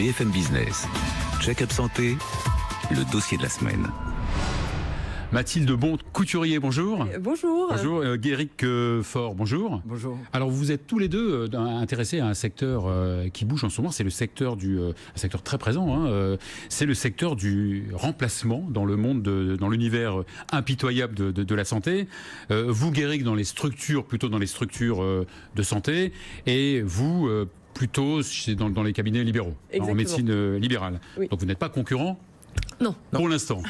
BFM Business. Check-up santé, le dossier de la semaine. Mathilde Bon-Couturier, bonjour. Bonjour. Bonjour. Guéric Faure, bonjour. Bonjour. Alors vous êtes tous les deux intéressés à un secteur qui bouge en ce moment, c'est le secteur un secteur très présent, c'est le secteur du remplacement dans le monde, dans l'univers impitoyable de la santé. Vous, Guéric, plutôt dans les structures de santé, et vous, plutôt dans les cabinets libéraux, en médecine libérale. Oui. Donc vous n'êtes pas concurrent? Non. Pour l'instant.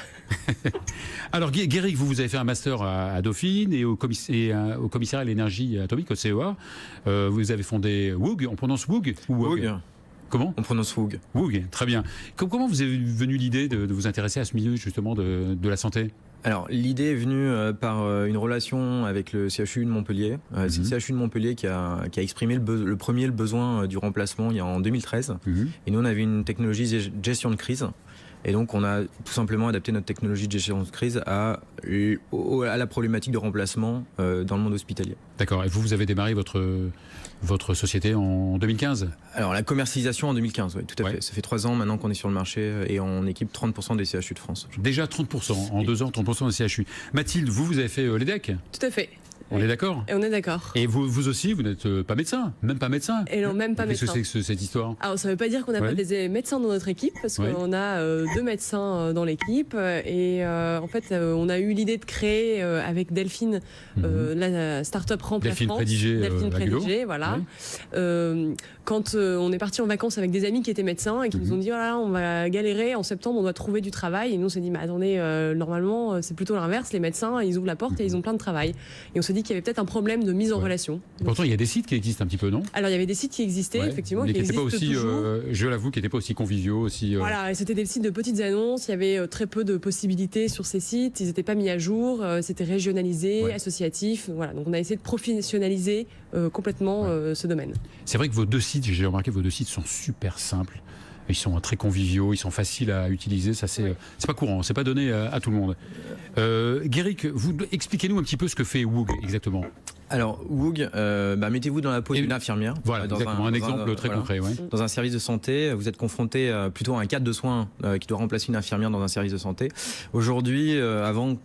Alors, Guéric, vous avez fait un master à Dauphine et au commissariat à l'énergie atomique, au CEA. Vous avez fondé WUG. On prononce WUG ou WUG? Comment? On prononce WUG. WUG, très bien. Comment vous avez venu l'idée de vous intéresser à ce milieu, justement, de la santé? Alors, l'idée est venue par une relation avec le CHU de Montpellier. C'est le CHU de Montpellier qui a exprimé le premier besoin du remplacement en 2013. Et nous, on avait une technologie de gestion de crise. Et donc, on a tout simplement adapté notre technologie de gestion de crise à la problématique de remplacement dans le monde hospitalier. D'accord. Et vous avez démarré votre société en 2015? Alors, la commercialisation en 2015, oui, tout à fait. Ça fait 3 ans maintenant qu'on est sur le marché et on équipe 30% des CHU de France. Déjà 30%, en 2 ans, 30% des CHU. Mathilde, vous avez fait l'EDEC? Tout à fait. On est d'accord? Et on est d'accord. Et vous aussi, vous n'êtes pas médecin? Même pas médecin? Et non, même pas médecin. Qu'est-ce que c'est que cette histoire? Alors, ça ne veut pas dire qu'on n'a pas des médecins dans notre équipe, parce qu'on a 2 médecins dans l'équipe. Et en fait, on a eu l'idée de créer avec Delphine la start-up Remplacement. Delphine Prédigé, voilà. Quand on est parti en vacances avec des amis qui étaient médecins et qui nous ont dit, voilà, on va galérer, en septembre, on doit trouver du travail. Et nous, on s'est dit, mais attendez, normalement, c'est plutôt l'inverse. Les médecins, ils ouvrent la porte et ils ont plein de travail. Et on s'est dit qu'il y avait peut-être un problème de mise en relation. Pourtant, il y a des sites qui existent un petit peu, non? Alors, il y avait des sites qui existaient, effectivement, mais qui existent toujours. Je l'avoue, qui n'étaient pas aussi conviviaux, Voilà, et c'était des sites de petites annonces. Il y avait très peu de possibilités sur ces sites. Ils n'étaient pas mis à jour. C'était régionalisé, associatif. Voilà, donc on a essayé de professionnaliser complètement ce domaine. C'est vrai que vos 2 sites, j'ai remarqué, vos 2 sites sont super simples. Ils sont très conviviaux, ils sont faciles à utiliser. Ça, c'est pas courant, c'est pas donné à tout le monde. Guéric, expliquez-nous un petit peu ce que fait WUG exactement. Alors, WUG, mettez-vous dans la peau d'une infirmière. Voilà, exactement, un exemple très concret. Dans un service de santé, vous êtes confronté plutôt à un cadre de soins qui doit remplacer une infirmière dans un service de santé. Aujourd'hui, avant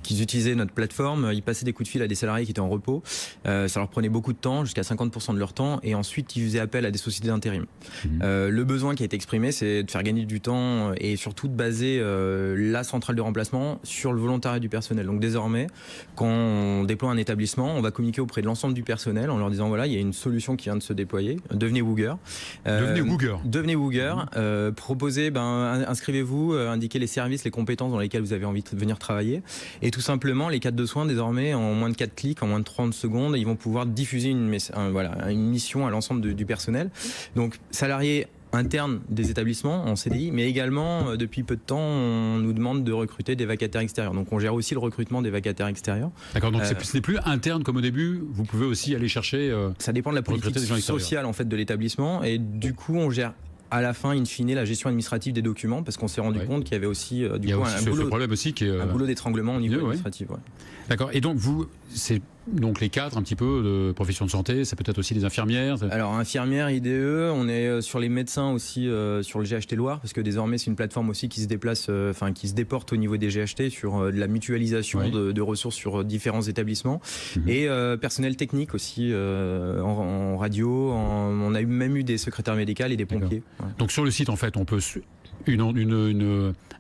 qu'ils utilisaient notre plateforme, ils passaient des coups de fil à des salariés qui étaient en repos. Ça leur prenait beaucoup de temps, jusqu'à 50% de leur temps, et ensuite ils faisaient appel à des sociétés d'intérim. Le besoin qui a été exprimé, c'est de faire gagner du temps et surtout de baser la centrale de remplacement sur le volontariat du personnel. Donc désormais, quand on déploie un établissement, on va communiquer auprès de l'ensemble du personnel en leur disant voilà, il y a une solution qui vient de se déployer, devenez WUGer. Devenez WUGer. Proposez, inscrivez-vous, indiquez les services, les compétences dans lesquelles vous avez envie de venir travailler. Et tout simplement, les cadres de soins, désormais, en moins de 4 clics, en moins de 30 secondes, ils vont pouvoir diffuser une mission à l'ensemble du personnel. Donc, salariés internes des établissements en CDI, mais également, depuis peu de temps, on nous demande de recruter des vacataires extérieurs. Donc, on gère aussi le recrutement des vacataires extérieurs. D'accord, donc ce n'est plus interne comme au début, vous pouvez aussi aller chercher... ça dépend de la politique sociale en fait, de l'établissement, et du coup, on gère à la fin, in fine, la gestion administrative des documents, parce qu'on s'est rendu compte qu'il y avait aussi un boulot d'étranglement au niveau administratif. D'accord. Et donc c'est donc les cadres un petit peu de profession de santé, c'est peut-être aussi les infirmières. Alors infirmières, IDE, on est sur les médecins aussi, sur le GHT Loire, parce que désormais c'est une plateforme aussi qui se déplace, qui se déporte au niveau des GHT sur de la mutualisation de ressources sur différents établissements, et personnel technique aussi en radio. On a même eu des secrétaires médicaux et des pompiers. Donc sur le site, en fait, on peut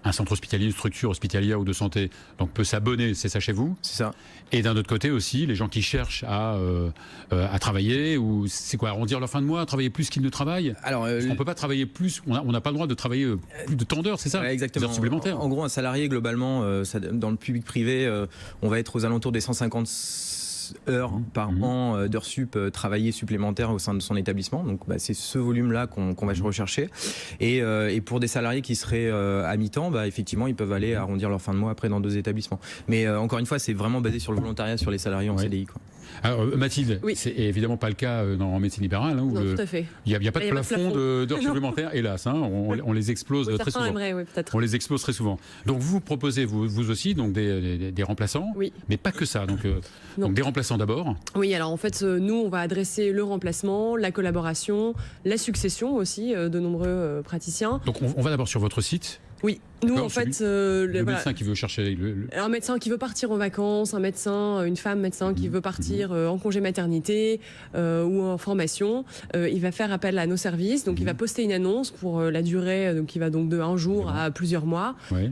un centre hospitalier, une structure hospitalière ou de santé, donc peut s'abonner, c'est ça chez vous? C'est ça. Et d'un autre côté aussi, les gens qui cherchent à travailler, ou c'est quoi, arrondir leur fin de mois, travailler plus qu'ils ne travaillent? Alors, on peut pas travailler plus, on n'a pas le droit de travailler plus de temps d'heures, c'est ça? Exactement. Des heures supplémentaires. En gros, un salarié, globalement, dans le public privé, on va être aux alentours des 150 heures par an d'heures sup travaillées supplémentaires au sein de son établissement. Donc c'est ce volume-là qu'on va rechercher. Et pour des salariés qui seraient à mi-temps, effectivement, ils peuvent aller arrondir leur fin de mois après dans 2 établissements. Mais encore une fois, c'est vraiment basé sur le volontariat, sur les salariés en CDI. Alors, Mathilde, Oui. c'est évidemment pas le cas en médecine libérale. Hein, où Non, tout à fait. il n'y a pas de Il y a pas de plafond plafond. d'heures supplémentaires, hélas. Hein, on les explose très Certains souvent. aimeraient, oui, peut-être. On les explose très souvent. Donc vous proposez, vous aussi, donc des remplaçants, Oui. mais pas que ça. Donc Non. des remplaçants d'abord. Oui, alors en fait, nous, on va adresser le remplacement, la collaboration, la succession aussi de nombreux praticiens. Donc on va d'abord sur votre site. Oui, nous, D'accord, en fait, Le voilà. médecin qui veut chercher Un médecin qui veut partir en vacances, un médecin, une femme médecin qui veut partir en congé maternité ou en formation, il va faire appel à nos services. Donc il va poster une annonce pour la durée qui va donc de un jour à plusieurs mois. Ouais.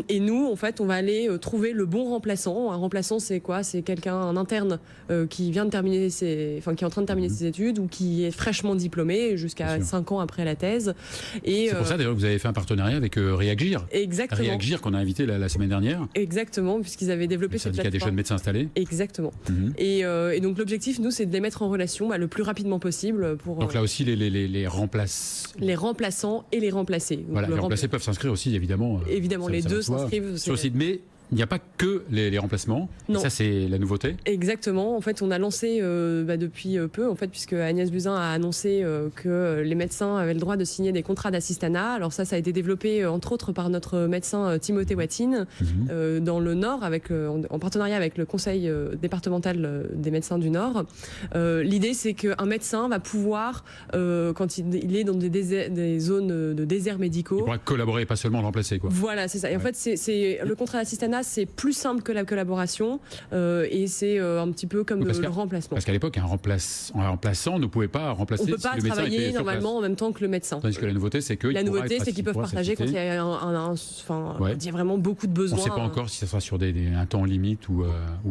Et nous, en fait, on va aller trouver le bon remplaçant. Un remplaçant, c'est quoi? C'est quelqu'un, un interne qui vient de terminer qui est en train de terminer ses études ou qui est fraîchement diplômé jusqu'à Bien sûr. 5 ans après la thèse. Et C'est pour ça d'ailleurs que vous avez fait un partenariat avec Réagir. exactement. Réagir qu'on a invité la semaine dernière. Exactement, puisqu'ils avaient développé Le cette syndicat des plateforme. jeunes médecins installés. Exactement. Mhm. Et donc l'objectif, nous, c'est de les mettre en relation le plus rapidement possible pour Donc là aussi, les remplaces. les remplaçants et les remplacés. Donc, Voilà, le les remplacés peuvent s'inscrire aussi, évidemment. Évidemment, ça- les ça deux va de soi, s'inscrivent. sur le site. Mais il n'y a pas que les remplacements. Non. Ça, c'est la nouveauté. Exactement. En fait, on a lancé depuis peu, en fait, puisque Agnès Buzyn a annoncé que les médecins avaient le droit de signer des contrats d'assistanat. Alors ça a été développé entre autres par notre médecin Timothée Watine dans le Nord, en partenariat avec le Conseil départemental des médecins du Nord. L'idée, c'est qu'un médecin va pouvoir, quand il est dans des zones de déserts médicaux, Il pourra collaborer et pas seulement le remplacer, quoi. voilà, c'est ça. Et en Ouais. fait, le contrat d'assistanat, c'est plus simple que la collaboration et c'est un petit peu comme Oui, parce le que- remplacement. Parce qu'à l'époque, un remplaçant ne pouvait pas remplacer On ne peut si pas le médecin travailler était sur normalement en même temps que le médecin. place. Tandis que la nouveauté, c'est que La nouveauté, c'est qu'ils peuvent partager quand il y a. a Ouais. quand il y a vraiment beaucoup de On besoins. ne sait pas encore si ça sera sur un temps limite ou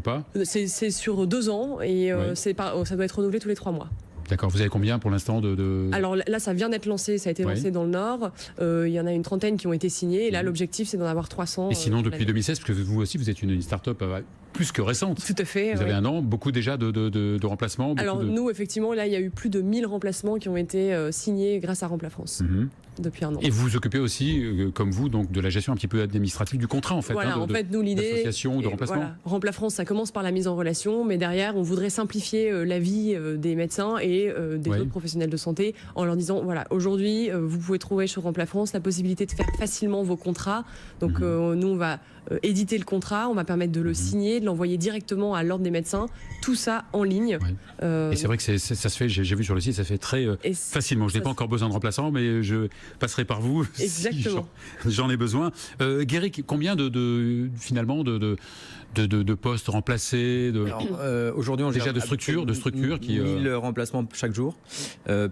pas. C'est sur 2 ans et Ouais. ça doit être renouvelé tous les 3 mois. D'accord. Vous avez combien pour l'instant de... Alors là, ça vient d'être lancé, ça a été Ouais. lancé dans le Nord. Il y en a une trentaine qui ont été signés. Et là, Mhm. l'objectif, c'est d'en avoir 300. Et sinon, depuis l'année. 2016, parce que vous aussi, vous êtes une start-up plus que récente. Tout à fait. Vous ouais. avez un an, beaucoup déjà de remplacements. beaucoup Alors de... nous, effectivement, là, il y a eu plus de 1000 remplacements qui ont été signés grâce à Rempla France Mhm. depuis un an. Et vous vous occupez aussi, comme vous, donc de la gestion un petit peu administrative du contrat, en fait. Voilà, hein, en fait, nous, l'idée. d'association ou de et remplacement. Voilà, Rempla France, ça commence par la mise en relation, mais derrière, on voudrait simplifier la vie des médecins et des Oui. autres professionnels de santé en leur disant voilà, aujourd'hui, vous pouvez trouver chez Rempla France la possibilité de faire facilement vos contrats. Donc, nous, on va éditer le contrat, on va permettre de le signer, de l'envoyer directement à l'ordre des médecins, tout ça en ligne. Ouais. Et c'est vrai que ça se fait, j'ai vu sur le site, ça se fait très Et facilement. Je n'ai ça pas se- encore besoin de remplaçant, mais je passerai par vous Exactement. si j'en ai besoin. Guéric, combien finalement de postes remplacés Alors, aujourd'hui, on Déjà gère de structures qui, 1000 remplacements chaque jour,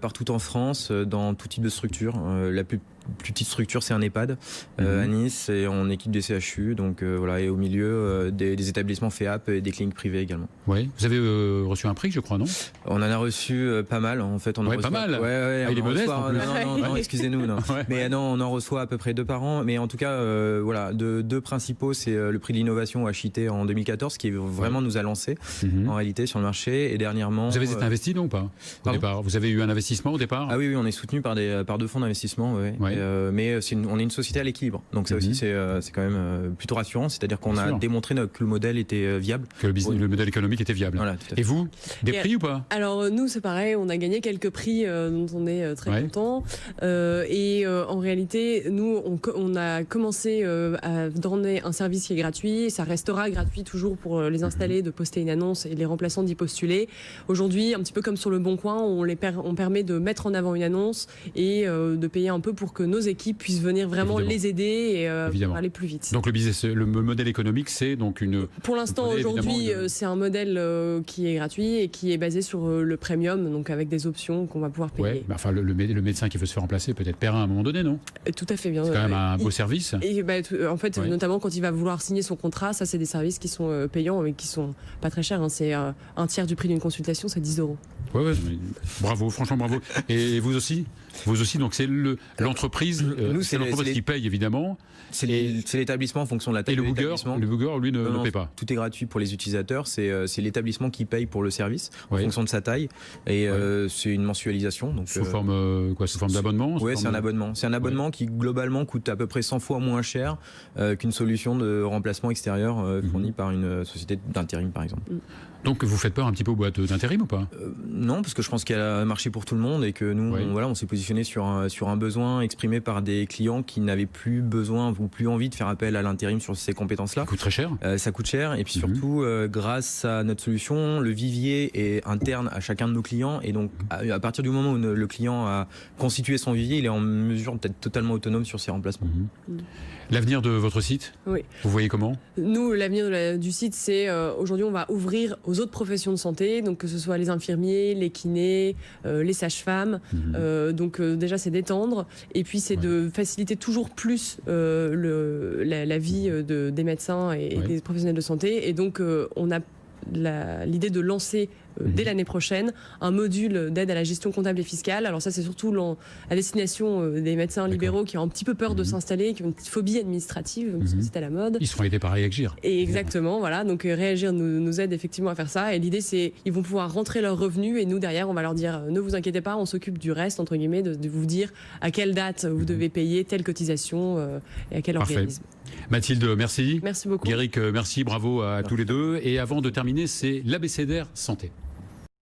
partout en France, dans tout type de structure. La plus petite structure, c'est un EHPAD à Nice, et on équipe des CHU, donc voilà, et au milieu des établissements FEAP et des cliniques privées également. Ouais. Vous avez reçu un prix, je crois, non? On en a reçu pas mal, en fait. On en Ouais, reçoit- pas mal. Ouais, Ah, il on est en modeste, reçoit- en plus. Non, excusez-nous, non. Ouais. Mais non, on en reçoit à peu près 2 par an. Mais en tout cas, voilà, deux principaux, c'est le prix de l'innovation HIT en 2014, qui vraiment nous a lancé Mhm. en réalité sur le marché. Et dernièrement, Vous avez été investi, non, ou pas, au pardon départ? Vous avez eu un investissement au départ? ah oui, on est soutenu par 2 fonds d'investissement, ouais. Ouais. Mais on est une société à l'équilibre, donc ça Mhm. aussi c'est quand même plutôt rassurant. C'est-à-dire qu'on Bien a sûr. démontré que le modèle était viable. Que le modèle économique était viable. Voilà, tout à fait. Et vous, des Et prix ou pas? Alors nous c'est pareil, on a gagné quelques prix dont on est très Ouais. content. En réalité, nous on a commencé à donner un service qui est gratuit. Ça restera gratuit toujours pour les installer, de poster une annonce et les remplaçants d'y postuler. Aujourd'hui, un petit peu comme sur le Bon Coin, on permet de mettre en avant une annonce et de payer un peu pour que nos équipes puissent venir vraiment Évidemment. les aider et Évidemment. aller plus vite. Donc le modèle économique, c'est donc une... Pour l'instant, Vous prenez aujourd'hui, évidemment c'est un modèle qui est gratuit et qui est basé sur le premium, donc avec des options qu'on va pouvoir payer. Ouais, enfin le médecin qui veut se faire remplacer peut être périn à un moment donné, non? Tout à fait bien. C'est quand même un Il- beau service. Et en fait, Ouais. notamment quand il va vouloir signer son contrat, ça c'est des services qui sont payants mais qui sont pas très chers. Hein. C'est un tiers du prix d'une consultation, c'est 10 €. Ouais, bravo, franchement bravo. Et vous aussi? Vous aussi, donc c'est l'entreprise l'entreprise c'est les- qui paye évidemment. C'est Et- c'est l'établissement en fonction de la taille Et de le l'établissement. Booger, lui, Non, ne paie pas. Tout est gratuit pour les utilisateurs. C'est l'établissement qui paye pour le service en Oui. fonction de sa taille. Et c'est une mensualisation. Donc, Sous forme d'abonnement. Oui, sous c'est un forme de- abonnement. C'est un abonnement qui globalement coûte à peu près 100 fois moins cher qu'une solution de remplacement extérieur fournie par une société d'intérim, par exemple. Donc vous faites peur un petit peu aux boîtes d'intérim ou pas? Non, parce que je pense qu'il y a un marché pour tout le monde et que nous, Oui. on s'est positionné sur un besoin exprimé par des clients qui n'avaient plus besoin ou plus envie de faire appel à l'intérim sur ces compétences-là. Ça coûte très cher. Ça coûte cher et puis surtout, grâce à notre solution, le vivier est interne à chacun de nos clients et donc à partir du moment où le client a constitué son vivier, il est en mesure d'être totalement autonome sur ses remplacements. L'avenir de votre site, Oui. vous voyez comment? Nous, l'avenir du site, c'est aujourd'hui, on va ouvrir aux autres professions de santé, donc que ce soit les infirmiers, les kinés, les sages-femmes. Donc déjà, c'est d'étendre, et puis c'est de faciliter toujours plus la vie des médecins et des professionnels de santé. Et donc, on a l'idée de lancer dès l'année prochaine un module d'aide à la gestion comptable et fiscale. Alors ça, c'est surtout à destination des médecins libéraux qui ont un petit peu peur de s'installer, qui ont une petite phobie administrative, parce que c'est à la mode. Ils seront aidés par Réagir. Et exactement, voilà. Donc Réagir nous aide effectivement à faire ça. Et l'idée, c'est ils vont pouvoir rentrer leurs revenus et nous, derrière, on va leur dire ne vous inquiétez pas, on s'occupe du reste, entre guillemets, de vous dire à quelle date vous devez payer telle cotisation et à quel Parfait. organisme. Mathilde, merci. Merci beaucoup. Guéric, merci, bravo à tous les deux. Et avant de terminer, c'est l'ABCDR Santé.